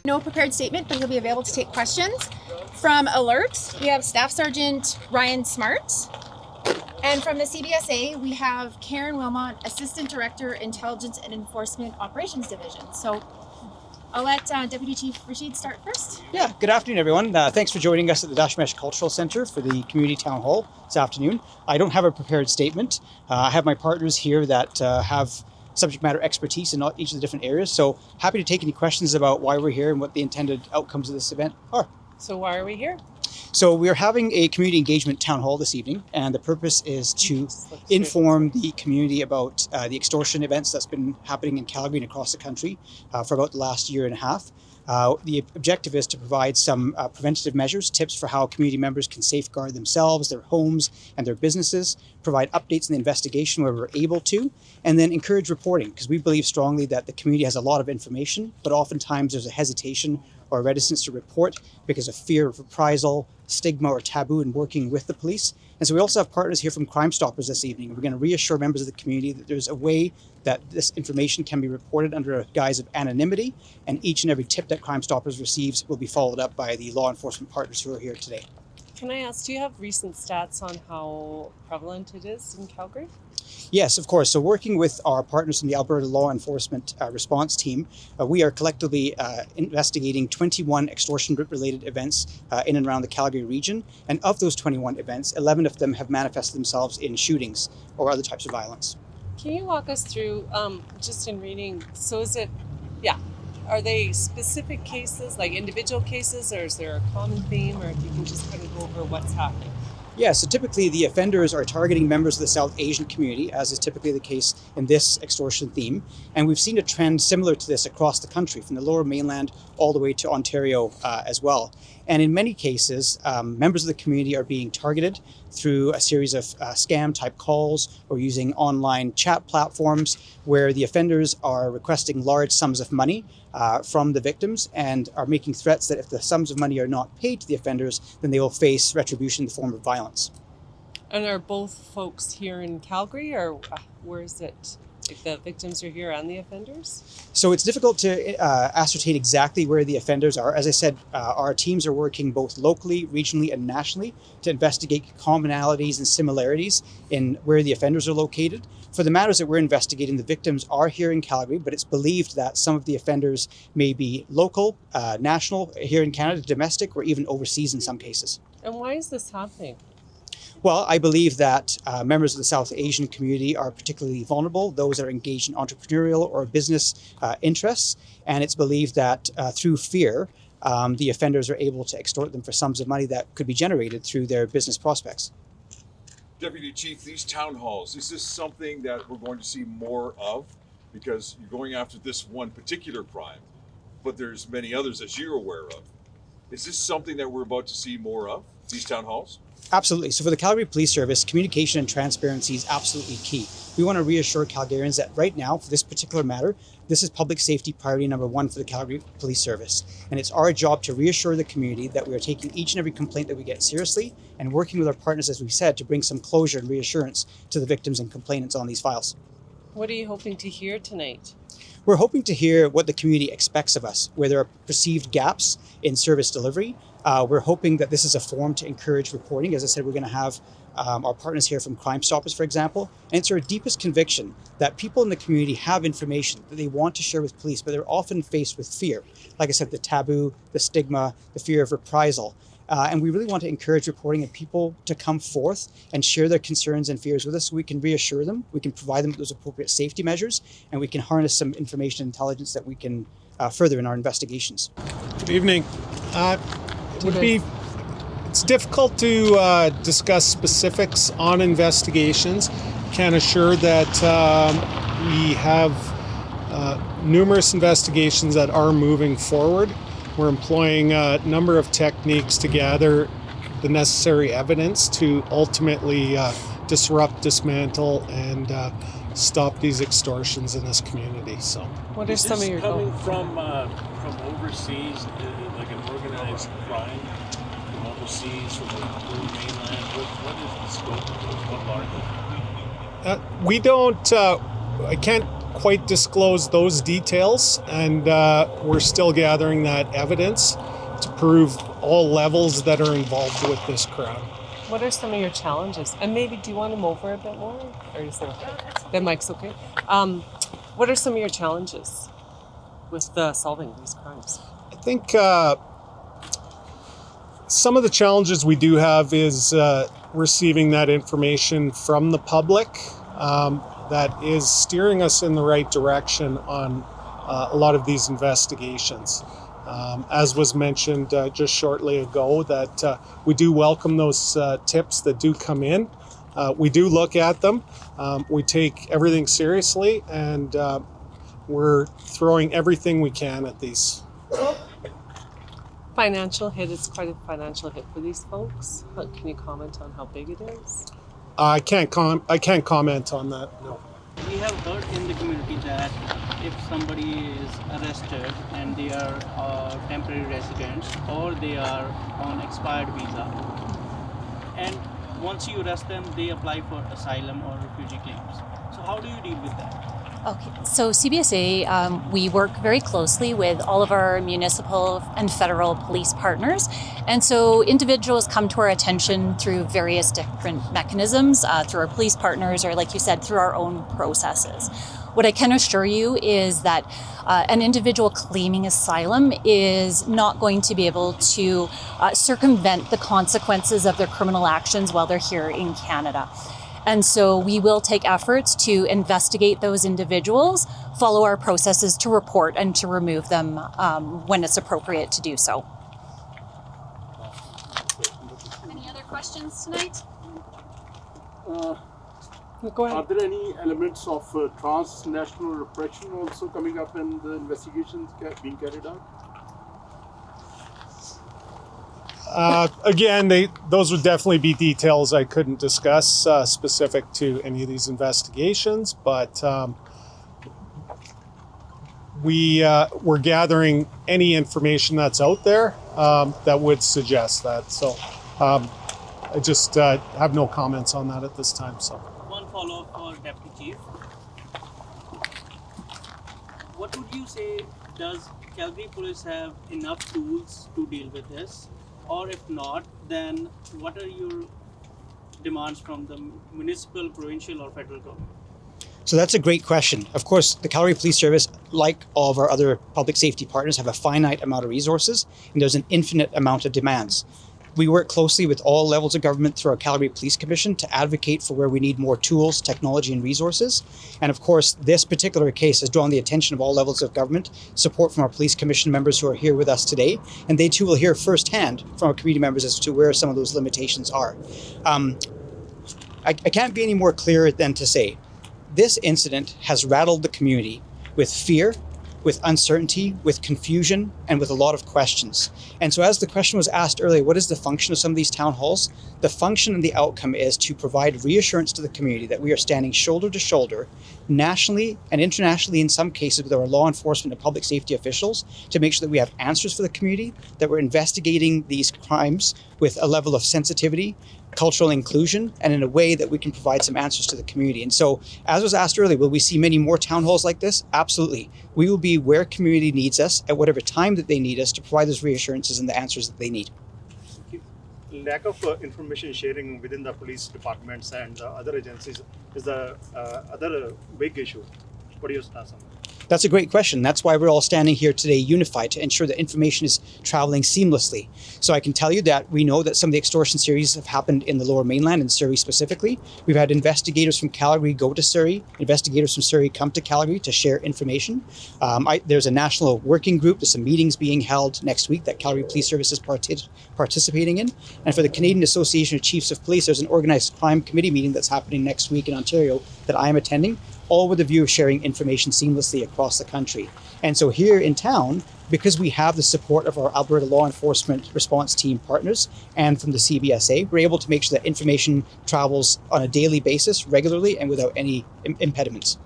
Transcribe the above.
No prepared statement, but he'll be available to take questions. From Alert, we have Staff Sergeant Ryan Smart. And from the CBSA, we have Karen Wilmot, Assistant Director, Intelligence and Enforcement Operations Division. So I'll let Deputy Chief Rashid start first. Yeah, good afternoon, everyone. Thanks for joining us at the Dashmesh Cultural Centre for the Community Town Hall this afternoon. I don't have a prepared statement. I have my partners here that have subject matter expertise in each of the different areas. So happy to take any questions about why we're here and what the intended outcomes of this event are. So why are we here? So we're having a community engagement town hall this evening, and the purpose is to inform the community about the extortion events that's been happening in Calgary and across the country for about the last year and a half. The objective is to provide some preventative measures, tips for how community members can safeguard themselves, their homes, and their businesses, provide updates in the investigation where we're able to, and then encourage reporting, because we believe strongly that the community has a lot of information, but oftentimes there's a hesitation or reticence to report because of fear of reprisal, stigma, or taboo in working with the police. And so we also have partners here from Crime Stoppers this evening. We're going to reassure members of the community that there's a way that this information can be reported under a guise of anonymity, and each and every tip that Crime Stoppers receives will be followed up by the law enforcement partners who are here today. Can I ask, do you have recent stats on how prevalent it is in Calgary? Yes, of course. So working with our partners from the Alberta Law Enforcement Response Team, we are collectively investigating 21 extortion-related events in and around the Calgary region. And of those 21 events, 11 of them have manifested themselves in shootings or other types of violence. Can you walk us through, just in reading, so are they specific cases, like individual cases, or is there a common theme, or if you can just kind of go over what's happening? Yeah, so typically the offenders are targeting members of the South Asian community, as is typically the case in this extortion theme. And we've seen a trend similar to this across the country, from the Lower Mainland all the way to Ontario as well. And in many cases, members of the community are being targeted through a series of scam-type calls or using online chat platforms where the offenders are requesting large sums of money from the victims and are making threats that if the sums of money are not paid to the offenders, then they will face retribution in the form of violence. And are both folks here in Calgary, or where is it? Like the victims are here and the offenders? So it's difficult to ascertain exactly where the offenders are. As I said, our teams are working both locally, regionally, and nationally to investigate commonalities and similarities in where the offenders are located. For the matters that we're investigating, the victims are here in Calgary, but it's believed that some of the offenders may be local, national, here in Canada, domestic, or even overseas in some cases. And why is this happening? Well, I believe that members of the South Asian community are particularly vulnerable, those that are engaged in entrepreneurial or business interests. And it's believed that through fear, the offenders are able to extort them for sums of money that could be generated through their business prospects. Deputy Chief, these town halls, is this something that we're going to see more of? Because you're going after this one particular crime, but there's many others that you're aware of. Is this something that we're about to see more of, these town halls? Absolutely. So for the Calgary Police Service, communication and transparency is absolutely key. We want to reassure Calgarians that right now, for this particular matter, this is public safety priority number one for the Calgary Police Service. And it's our job to reassure the community that we are taking each and every complaint that we get seriously and working with our partners, as we said, to bring some closure and reassurance to the victims and complainants on these files. What are you hoping to hear tonight? We're hoping to hear what the community expects of us, where there are perceived gaps in service delivery. We're hoping that this is a forum to encourage reporting. As I said, we're going to have our partners here from Crime Stoppers, for example. And it's our deepest conviction that people in the community have information that they want to share with police, but they're often faced with fear. Like I said, the taboo, the stigma, the fear of reprisal. And we really want to encourage reporting and people to come forth and share their concerns and fears with us so we can reassure them, we can provide them with those appropriate safety measures, and we can harness some information and intelligence that we can further in our investigations. Good evening. It's difficult to discuss specifics on investigations. Can assure that we have numerous investigations that are moving forward. We're employing a number of techniques to gather the necessary evidence to ultimately disrupt, dismantle, and stop these extortions in this community. So, what are some of your coming from overseas, like an organized crime from overseas, from the mainland? What is the scope of this? What larger? We don't. I can't quite disclose those details, and we're still gathering that evidence to prove all levels that are involved with this crime. What are some of your challenges? And maybe do you want to move over a bit more? Or is that okay? The mic's okay. What are some of your challenges with solving these crimes? I think some of the challenges we do have is receiving that information from the public that is steering us in the right direction on a lot of these investigations. As was mentioned just shortly ago, that we do welcome those tips that do come in. We do look at them. We take everything seriously, and we're throwing everything we can at these. Financial hit, it's quite a financial hit for these folks. Can you comment on how big it is? I can't comment on that, no. We have heard in the community that if somebody is arrested and they are temporary residents or they are on expired visa, and once you arrest them, they apply for asylum or refugee claims. So how do you deal with that? Okay, so CBSA, we work very closely with all of our municipal and federal police partners. And so individuals come to our attention through various different mechanisms, through our police partners, or like you said, through our own processes. What I can assure you is that an individual claiming asylum is not going to be able to circumvent the consequences of their criminal actions while they're here in Canada. And so we will take efforts to investigate those individuals, follow our processes to report and to remove them when it's appropriate to do so. Any other questions tonight? Go ahead. Are there any elements of transnational repression also coming up in the investigations being carried out? Again, those would definitely be details I couldn't discuss specific to any of these investigations, but we're gathering any information that's out there that would suggest that. So I just have no comments on that at this time. So One follow-up for Deputy Chief. What would you say, does Calgary Police have enough tools to deal with this? Or if not, then what are your demands from the municipal, provincial, or federal government? So that's a great question. Of course, the Calgary Police Service, like all of our other public safety partners, have a finite amount of resources, and there's an infinite amount of demands. We work closely with all levels of government through our Calgary Police Commission to advocate for where we need more tools, technology, and resources. And of course, this particular case has drawn the attention of all levels of government, support from our Police Commission members who are here with us today, and they too will hear firsthand from our community members as to where some of those limitations are. I can't be any more clear than to say, this incident has rattled the community with fear, with uncertainty, with confusion, and with a lot of questions. And so as the question was asked earlier, what is the function of some of these town halls? The function and the outcome is to provide reassurance to the community that we are standing shoulder to shoulder, nationally and internationally in some cases with our law enforcement and public safety officials, to make sure that we have answers for the community, that we're investigating these crimes with a level of sensitivity, cultural inclusion, and in a way that we can provide some answers to the community. And so, as was asked earlier, will we see many more town halls like this? Absolutely. We will be where community needs us at whatever time that they need us to provide those reassurances and the answers that they need. Lack of information sharing within the police departments and other agencies is the other big issue. What are your thoughts on that? That's a great question. That's why we're all standing here today unified to ensure that information is traveling seamlessly. So I can tell you that we know that some of the extortion series have happened in the Lower Mainland, in Surrey specifically. We've had investigators from Calgary go to Surrey, investigators from Surrey come to Calgary to share information. There's a national working group, there's some meetings being held next week that Calgary Police Service is participating in. And for the Canadian Association of Chiefs of Police, there's an organized crime committee meeting that's happening next week in Ontario that I am attending, all with the view of sharing information seamlessly across the country. And so here in town, because we have the support of our Alberta law enforcement response team partners and from the CBSA, we're able to make sure that information travels on a daily basis, regularly, and without any impediments.